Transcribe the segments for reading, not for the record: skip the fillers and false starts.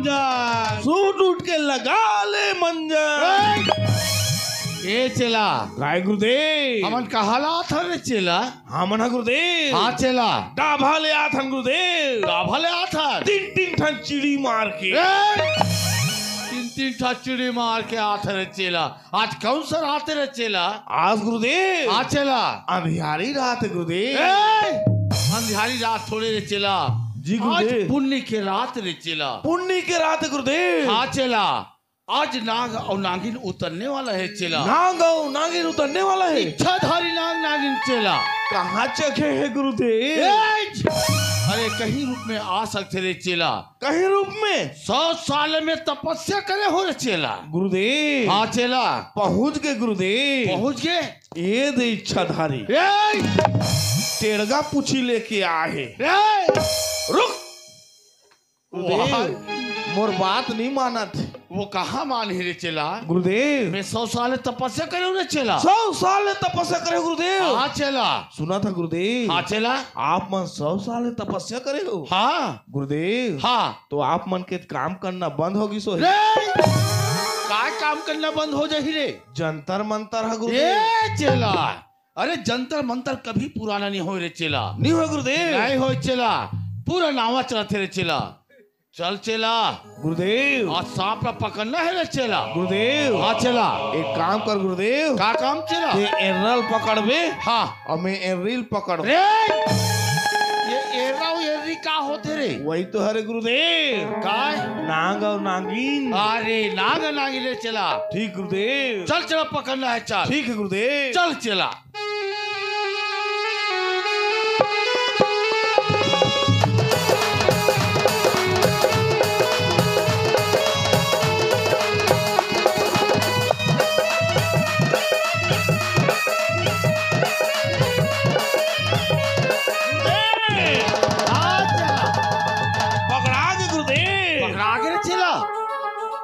मंजर, सूट उठ के लगा ले मंजर। ए चला काय गुरुदेव? हमन कहाला था रे चला। हाँ मना गुरुदेव। हाँ चला डाभा ले आथन गुरुदेव। डाभा ले आथा। तीन ठन चिड़ी मार के। तीन ठा चिड़ी मार के आथे रे चला। आज कौन सा रात रे चला? आज गुरुदेव हाँ चला अंधियारी रात है गुरुदेव। अंधियारी रात थोड़े रे चला। जी आज गुरुदेव। पुण्य के रात रे चला। पुण्य के रात है गुरुदेव। हाँ चला आज नाग और नागिन उतरने वाला है चला। नाग और नागिन उतरने वाला है। इच्छाधारी नाग नागिन चला। कहाँ चखे है गुरुदेव? अरे कहीं रूप में आ सकते रे चेला। कहीं रूप में 100 साल में तपस्या करे हो रे चेला। गुरुदेव। हाँ चेला पहुंच गए गुरुदेव। पहुंच गए। ये दे इच्छाधारी टेढ़गा पूछी लेके आए। रुक गुरुदेव, मोर बात नहीं माना थे। वो कहाँ मानी रे चेला? गुरुदेव मैं 100 साल तपस्या करे रे चेला। 100 साल तपस्या करे गुरुदेव। हाँ चेला सुना था गुरुदेव। हाँ चेला आप मन 100 साल तपस्या करे हो। हाँ गुरुदेव। हाँ तो आप मन के काम करना बंद होगी सो काय काम करना बंद हो जाही रे? जंतर मंतर है गुरुदेव। ए चेला अरे जंतर मंतर कभी पुराना नहीं हो रे चेला। नहीं हो गुरुदेव। नहीं हो चेला पूरा नावा चलाते रे चेला। चल चेला गुरुदेव आज सांप का पकड़ना है रे चेला। गुरुदेव हाँ चला एक काम कर गुरुदेव। का काम चेला? ये एरल पकड़बे हाँ और मैं एरिल पकड़। रे ये एरा और एरी का होते रे? वही तो हरे गुरुदेव। काय नाग और नागिन। अरे नाग नागी रे चला। ठीक गुरुदेव। चल चला पकड़ना है चल। ठीक है गुरुदेव। चल चला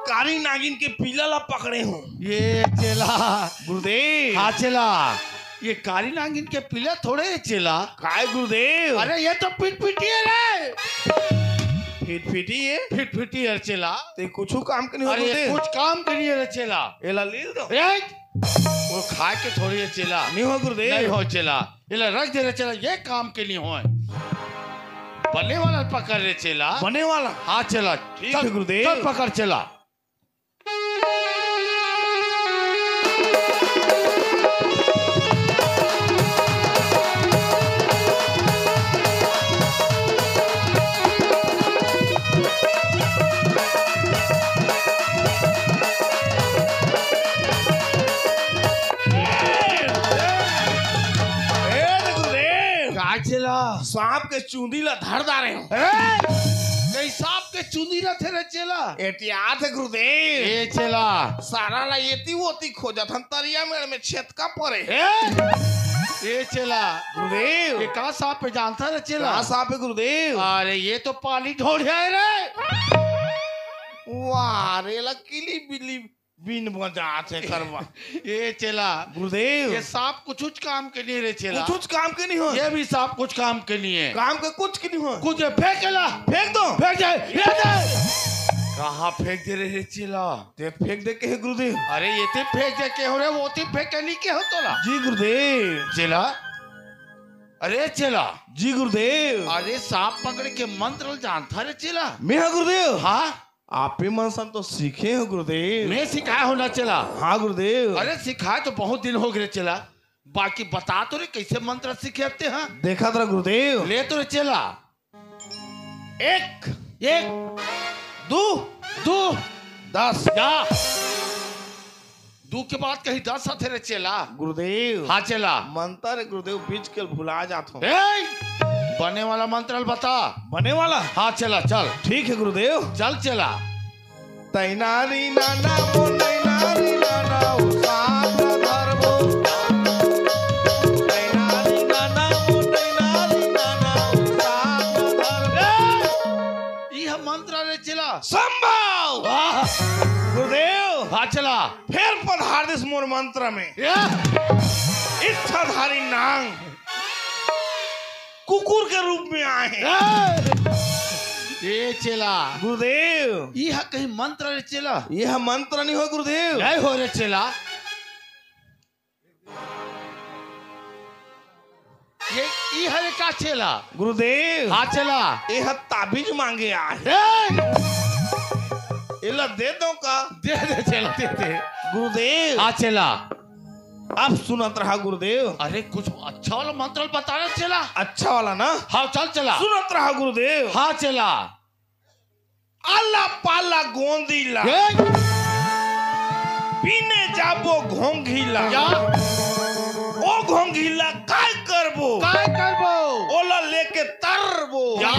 कारी नागिन के पीला ला पकड़े हूँ। ये चेला गुरुदेव। हाँ चेला ये कारी नागिन के पीला थोड़े है चेला। काय गुरुदेव? अरे ये तो पिट पिटी है रे। फिट फिटी है। फिट पिटी है चेला। ते कुछ काम के नहीं हो अरे ये गुरुदेव। कुछ काम करिए रे चेला। एला ले दो। वो खा के थोड़ी है चेला। नहीं हो गुरुदेव। नहीं हो चेला ये रख दे रे चेला। ये काम के लिए हो बने वाला पकड़ रे चेला। बने वाला। हाँ चला ठीक है गुरुदेव। चल पकड़ चला। सांप के चूंदी ला धर दारे हो। कई सांप के चूंदी रखे रे चेला। एहतियात है गुरुदेव। ए चेला सारा ला येती वोती खोजत हम तरिया में छेदका पड़े। ए चेला गुरुदेव ये का सांप पे जानता रे चेला? कहाँ सांप है गुरुदेव? अरे ये तो पानी ढोढ़िया है रे। वाह रे ला किली बिली बिन बजात है करवा। ये चेला गुरुदेव ये सांप कुछ काम के लिए रे चेला। कुछ काम के नहीं हो। ये भी सांप कुछ काम के लिए। काम के कुछ के नहीं हो। कुछ फेंक ला। फेंक दो। फेंक जाए कहाँ फेंक दे रहे चेला? ते फेंक दे के है गुरुदेव। अरे ये ते फेंक दे के हो रे वो ते फेंक नहीं के हो तो ला। जी गुरुदेव। चेला अरे चेला जी गुरुदेव। अरे सांप पकड़ के मंत्र जानता रे चेला? मैं है गुरुदेव। हाँ आप ही मन सन तो सीखे हो गुरुदेव। मैं सिखाया होना चला। हाँ गुरुदेव। अरे सिखाए तो बहुत दिन हो गए चला। बाकी बता तो रे कैसे मंत्र सीखते हैं? देखा था गुरुदेव। ले तो रे चला। एक एक दो दो 10 जा दो के बाद कहीं 10 आते रे चला। गुरुदेव। हाँ चला मंत्र है गुरुदेव बीच के भुला जाता हूँ। बने वाला मंत्र बता। बने वाला। हाँ चला चल। ठीक है गुरुदेव। चल चला। तैनारी नाना वो तैनारी नाना वो साथ धरबो। तैनारी नाना वो तैनारी नाना वो साथ धरबो। यह मंत्र रे चला। संभव। गुरुदेव। हाँ चला। फिर पधार दिस मोर मंत्र में। इच्छाधारी नाग कुकुर के रूप में आए हैं। ये चेला गुरुदेव यह कहीं मंत्र रे चेला यह मंत्र नहीं हो गुरुदेव। नहीं हो रे चेला ये हरे का चेला गुरुदेव हाँ चला यह ताबीज मांगे आए। इला दे दो का दे दे चला दे दे गुरुदेव। हाँ चला अब सुनत रहा गुरुदेव। अरे कुछ अच्छा वाला मंत्र बता रहे चला अच्छा वाला ना हाँ चल चला सुनत रहा गुरुदेव। हाँ चला आला पाला गोंदीला पीने जाबो घोंघीला या ओ घोंघीला काय करबो ओला लेके तरबो या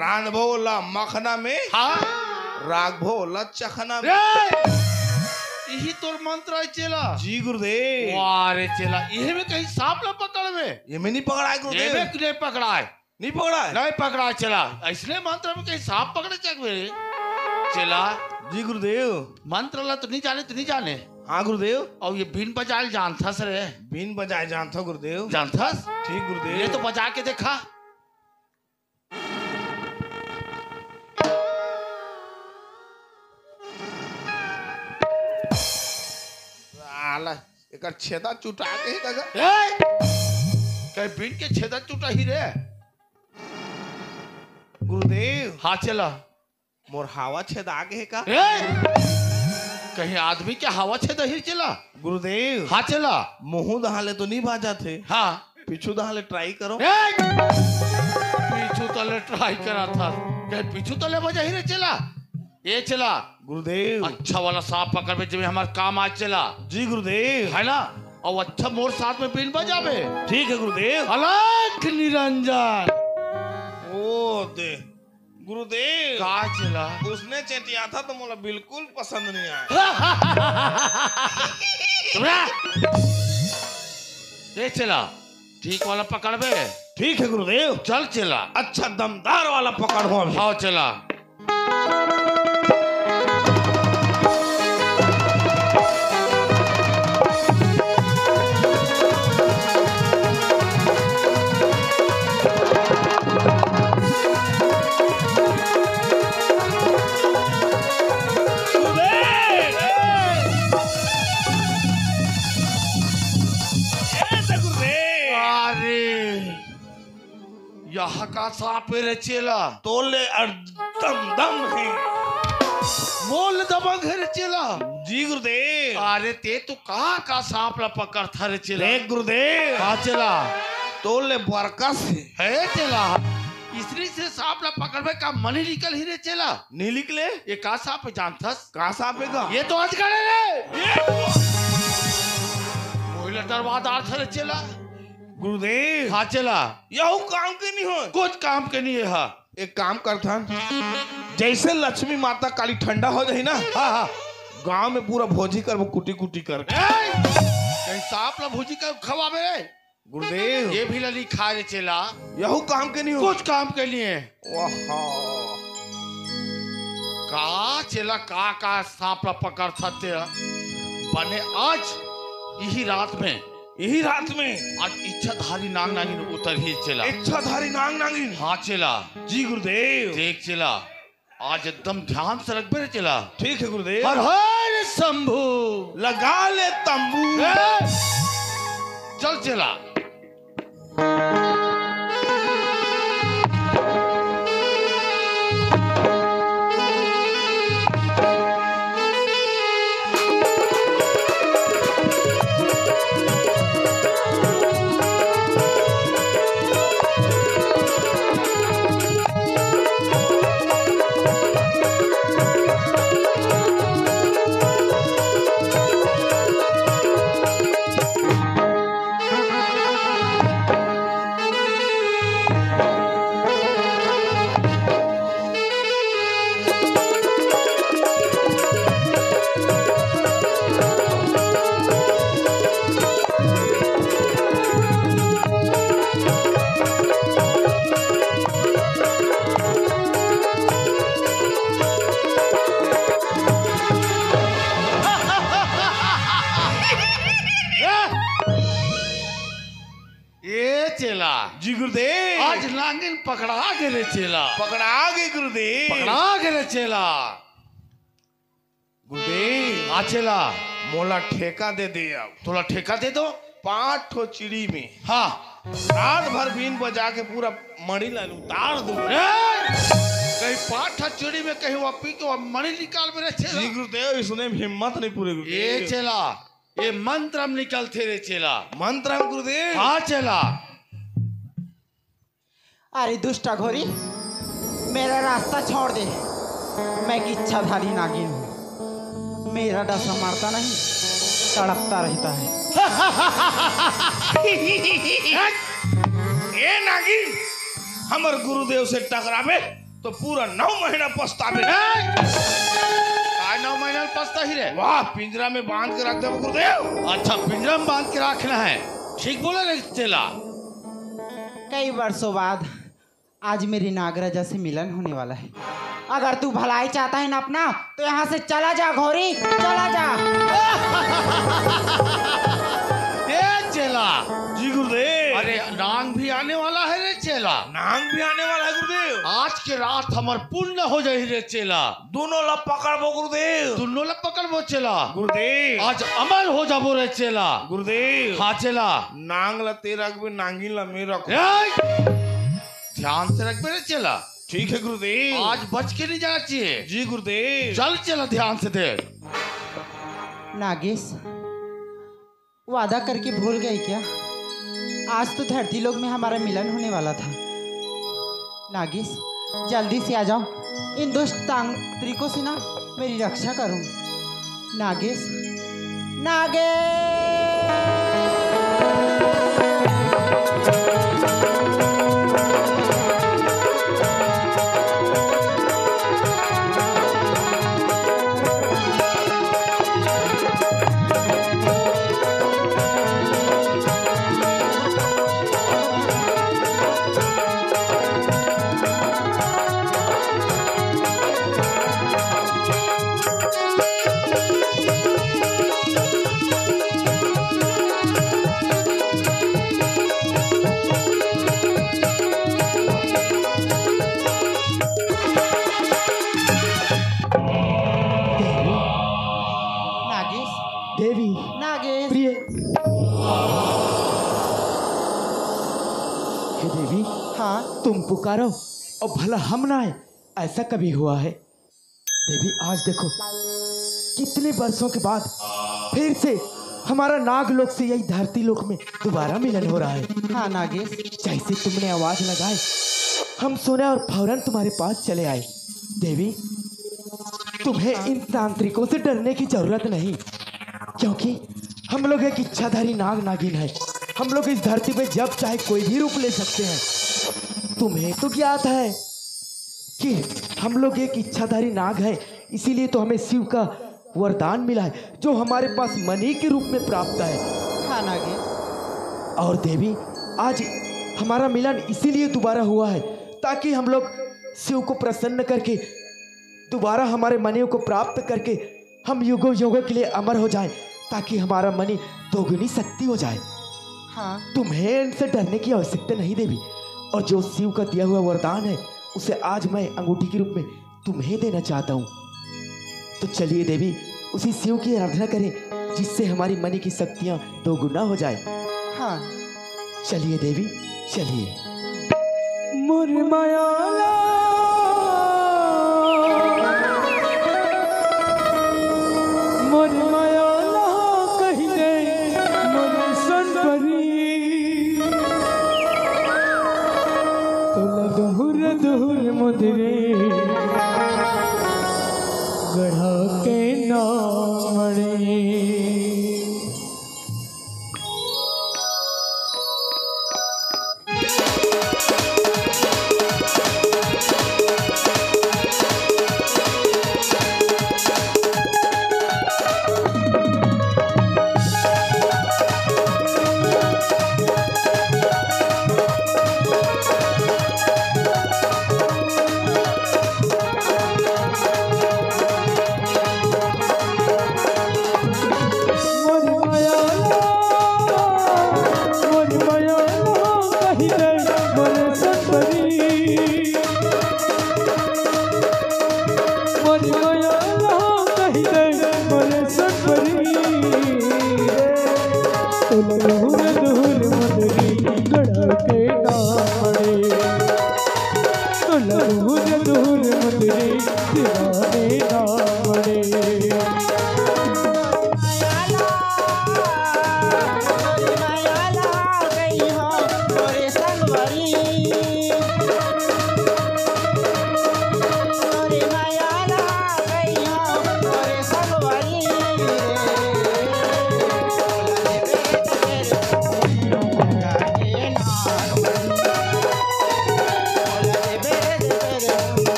रांधबो ओला मखना में हाँ रागबो ओला चखना में। यही तोर मंत्र है चेला जी गुरुदेव। वाह रे चेला ये में कहीं सांप न पकड़ में ये में नहीं पकड़ा है ये गुरुदेव। में नहीं पकड़ा है नहीं पकड़ा है नहीं पकड़ा है चला इसलिए मंत्र में कहीं सांप पकड़े चक मेरे चला जी गुरुदेव। मंत्र ला तो नहीं जाने हाँ गुरुदेव। और ये बीन बजाए जानथस रे बीन बजाए जानता गुरुदेव। जानथस ठीक गुरुदेव। ये तो बजा के देखा आला एक छेदा चुटा के ही दगा। कहीं बीन के छेदा चुटा ही रे गुरुदेव हाँ चला मोर हवा छेदा के है का कहीं आदमी के हवा छेदा ही चला गुरुदेव। हाँ चला मुंह दहाले तो नहीं बाजा थे हाँ पीछू दहाले ट्राई करो। पीछू तले ट्राई करा था कहीं पीछू तले बजा ही रे चला ये चला गुरुदेव। अच्छा वाला सांप पकड़ में जब हमारे काम आज चला जी गुरुदेव। है ना और अच्छा मोर साथ में बीन बजावे ठीक है गुरुदेव। अलग निरंजन ओ दे गुरुदेव का चला उसने चेटिया था तो मुझे बिल्कुल पसंद नहीं आया। ये चला ठीक वाला पकड़ बे ठीक है गुरुदेव। चल चला अच्छा दमदार वाला पकड़ हो अभी। हाँ चला यहाँ का सांप रे चेला तोले दम दम है मोल दबंग है रे चेला जी गुरुदेव। अरे ते तू कहाँ का सांप ला पकड़ था रे चेला देख गुरुदेव कहाँ चला तोले बरकस है चेला इसरी से सांप ला पकड़ में का मनी निकल ही रे चेला नहीं निकले। ये का सांप है जानथस कहा सापेगा ये तो अजगर है रे कोई दरवाजा था रे चेला गुरुदेव। हाँ चला यहू काम के नहीं हो कुछ काम के नहीं है हाँ एक काम करता जैसे लक्ष्मी माता काली ठंडा हो जाए ना हाँ हाँ गांव में पूरा भोजी कर वो कुटी कुटी कर कहीं सांप ला भूजी कर खवावे रे गुरुदेव। ये भी लली खा रे चेला यहू काम के नहीं हो कुछ काम के लिए का चेला का सांप ला पकड़ सकते बने आज यही रात में आज इच्छाधारी नाग नागिन उतर ही चला इच्छाधारी नाग नागिन। हाँ चला जी गुरुदेव। देख चला आज एकदम ध्यान से रख बे चला ठीक है गुरुदेव। हर हर शंभू लगा ले तंबू चल चला गुरुदेव। आज नागिन पकड़ा के रे चेला, पकड़ा गए गुरुदेव, पकड़ा के रे चेला। गुरुदेव हाँ चेला, मोला ठेका दे दे। अब थोड़ा ठेका दे दो। 5 ठो चिड़ी में हाँ रात भर बीन बजा के पूरा मणि लाल उतार दूं। कहीं पाठा चिड़ी में कहीं वो पी के वो मणि निकाल में रे जी चेला। गुरुदेव, इसने हिम्मत नहीं पूरे ये गुरुदेव। चेला, ये मंत्र हम निकलते रे चेला। मंत्र है गुरुदेव। हाँ चेला। अरे दुष्टा घोरी, मेरा रास्ता छोड़ दे। मैं एक इच्छाधारी नागिन हूँ। मेरा डसा मारता नहीं, तड़पता रहता है। ए नागिन, हमर गुरुदेव से टकरावे तो पूरा 9 महीना पछतावे। 9 महीना में पछता ही रे। वाह, पिंजरा में बांध के रख दे गुरुदेव। अच्छा, पिंजरा में बांध के रखना है। ठीक बोला रे चेला। कई वर्षों बाद आज मेरी नागराजा से मिलन होने वाला है। अगर तू भलाई चाहता है ना अपना, तो यहाँ से चला जा घोरी, चला जा। ए चेला। जी गुरुदेव। अरे नांग भी आने वाला है रे चेला। नांग भी आने वाला है गुरुदेव। आज के रात हमार पूर्ण हो जाए रे चेला। दोनों ला पकड़बो गुरुदेव। दोनों ला पकड़बो चेला। गुरुदेव आज अमर हो जाबो रे चेला। गुरुदेव। हाँ चेला। नांग ला तेरा रखबे, नांगिन ला मैं रखो। ध्यान से रख रे चेला। ठीक है गुरुदेव। आज बच के नहीं जाना चाहिए। जी गुरुदेव। चल चला, ध्यान से दे। नागेश, वादा करके भूल गए क्या? आज तो धरती लोक में हमारा मिलन होने वाला था। नागेश, जल्दी से आ जाओ। इन दुष्ट तांत्रिकों से ना मेरी रक्षा करूं। नागेश, नागेश। देवी, नागेश, प्रिय। हे देवी, हाँ तुम पुकारो और भला हम ना आए, ऐसा कभी हुआ है? देवी, आज देखो कितने वर्षों के बाद फिर से हमारा नागलोक से यही धरती लोक में दोबारा मिलन हो रहा है। हाँ नागेश, जैसे तुमने आवाज लगाई, हम सुने और फौरन तुम्हारे पास चले आए। देवी, तुम्हें इन तांत्रिकों से डरने की जरूरत नहीं, क्योंकि हम लोग एक इच्छाधारी नाग नागिन है। हम लोग इस धरती पे जब चाहे कोई भी रूप ले सकते हैं। तुम्हें तो ज्ञात है कि हम लोग एक इच्छाधारी नाग है, इसीलिए तो हमें शिव का वरदान मिला है, जो हमारे पास मणि के रूप में प्राप्त है। हाँ नागेश, और देवी, आज हमारा मिलन इसीलिए दोबारा हुआ है, ताकि हम लोग शिव को प्रसन्न करके दोबारा हमारे मणियों को प्राप्त करके हम युगों युगों के लिए अमर हो जाएं, ताकि हमारा मणि दोगुनी शक्ति हो जाए। हाँ तुम्हें इनसे डरने की आवश्यकता नहीं देवी, और जो शिव का दिया हुआ वरदान है उसे आज मैं अंगूठी के रूप में तुम्हें देना चाहता हूँ। तो चलिए देवी, उसी शिव की आराधना करें, जिससे हमारी मणि की शक्तियाँ दोगुना हो जाए। हाँ चलिए देवी, चलिए। मुरमायाला मुरमायाला कहिले मुरसन परी तुला दोहर दोहर मुदरे गढ़ा के नामड़े। दीवाने ना मरे।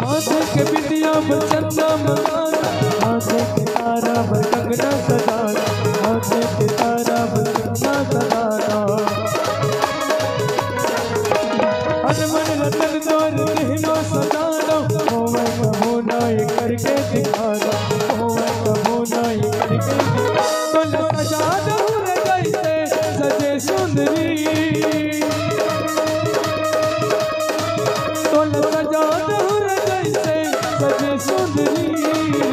माथे के बिटिया पर चंदा मंगाना, माथे के तारा पर कंगना सजाना, माथे के तारा पर कंगना सजाना। अनमन रतन दौर देहनो सजाना, होवे कबो ना ये करके दिखाना, होवे कबो ना ये करके दिखाना। तो सजा दो रे जैसे सजे सुंदरी, तो सजा दो रे जैसे सजे सुंदरी रे।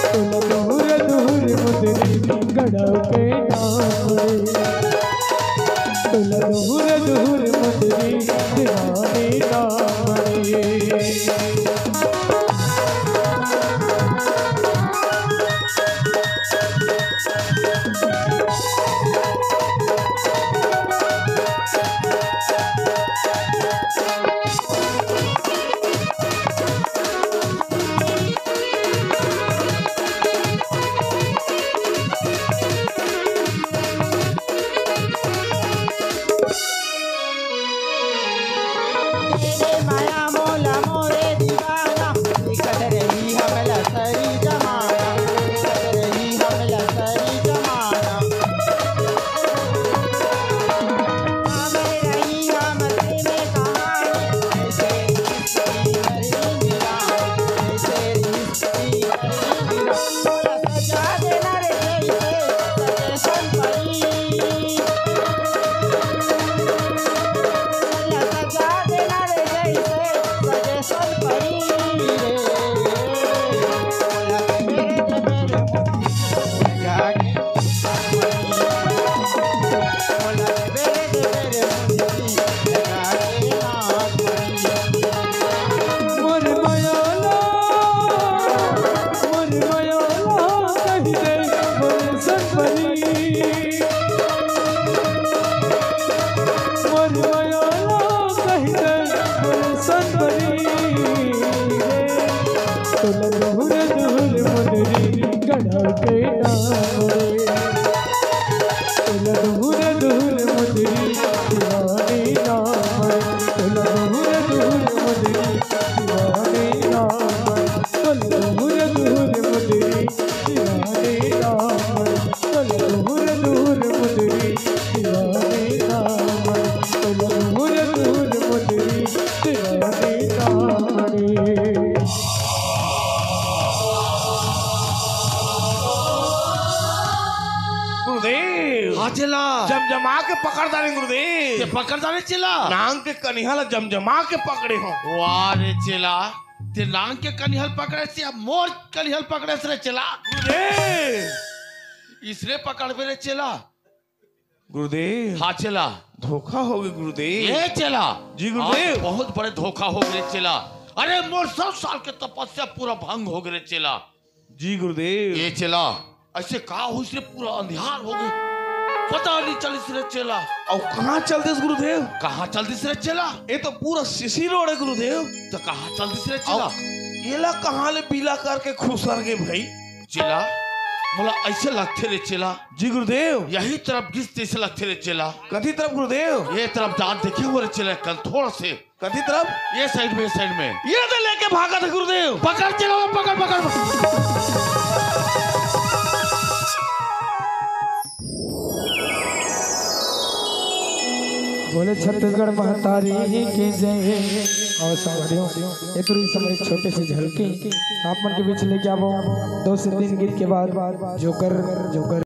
तो दूर दूर मुदरी गड़ा के नाम, तो दूर दूर मुदरी दीवाने नाम रे। माया मोला मोरे दीवाना, दिखत रही हमला सरी जमाना, दिखत रही हमला सरी जमाना। हमें रही हमसे में कहानी, ऐसे रिश्ती हरी मिला, ऐसे रिश्ती हरी मिला। मोला सजा देना रे जैसे सजे संपरी, सजा देना रे जैसे सजे संपरी रे। मोर मयाला कही दे मोर सनपरी, मोर मयाला कही दे मोर सनपरी रे। तो दूर दूर मुदरी गड़ा के नाम रे, तो दूर दूर मुदरी दीवाने नाम रे। तो दूर दूर मुदरी दीवाने नाम रे, तो दूर दूर मुदरी दीवाने नाम रे। तो दूर दूर मुदरी दीवाने नाम रे, तो दूर दूर मुदरी दीवाने नाम रे। गुरुदेव हाँ चला जमजमा के पकड़ डाले गुरुदेव, ते पकड़ता रे चला। नांग के कनिहाला जमजमा के पकड़े हो। वाह रे चला, ते नांग के कनिहल पकड़े से अब मोर कनिहल पकड़े से रे चला। गुरुदेव इसरे पकड़बे रे चला। गुरुदेव हाँ चला। धोखा हो गया गुरुदेव। ये चला जी गुरुदेव। आज बहुत बड़े धोखा हो गए चला। अरे मोर 100 साल के तपस्या पूरा भंग हो गए चला। जी गुरुदेव। ये चला ऐसे कहा हो इसलिए पूरा अंधियार हो गए, पता नहीं चली सिरे चला। और कहाँ चलते गुरुदेव? कहाँ चलती सिरे चला? ये तो पूरा सीसी रोड है गुरुदेव। तो कहाँ चलती सिरे चला? ये ला कहाँ ले पीला करके खुश कर गए भाई। चला मोला ऐसे लगते रे चला। जी गुरुदेव। यही तरफ गिस जैसे लगते रे चला। कथी तरफ गुरुदेव? ये तरफ दांत देखे हुए रे चला कल थोड़ा से। कथी तरफ? ये साइड में, साइड में। ये तो लेके भागा था गुरुदेव। पकड़ चला, पकड़ पकड़। बोले छत्तीसगढ़ महतारी की जय। और साथियों ये तो इस समय छोटे से झलकी आप मन के बीच लेके आवो 2 से 3 गीत के बाद जोकर जोकर